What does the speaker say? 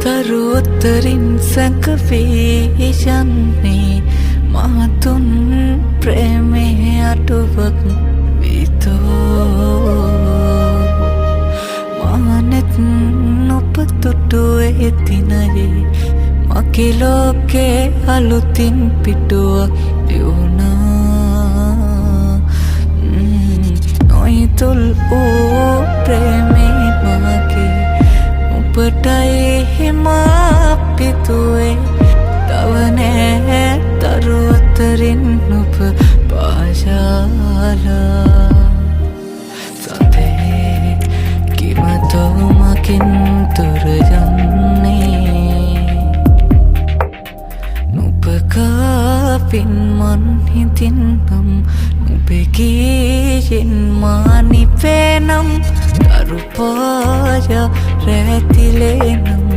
තරුත්තරින් සැඟවීයන්නේ මහතුන් ප්‍රේමේ අටුවක් විතෝ මානෙත් නොපතුටුවේ තිනයේ මගේ ලෝකේ අලුතින් පිටුවක් දියුණා නොයිතුල් වූ ප්‍රේමේ මගේ උපටයි හිමා පිතුවේ තවනෑ තරුවතරින් ඔබ පාශාලා සතේ කිමතෝමකින් තුරජන්නේ නුපකාපින් මන් හිතින්නම් නුපෙකීයෙන් මානිපේනම් තරුපාය රැතිලේනම්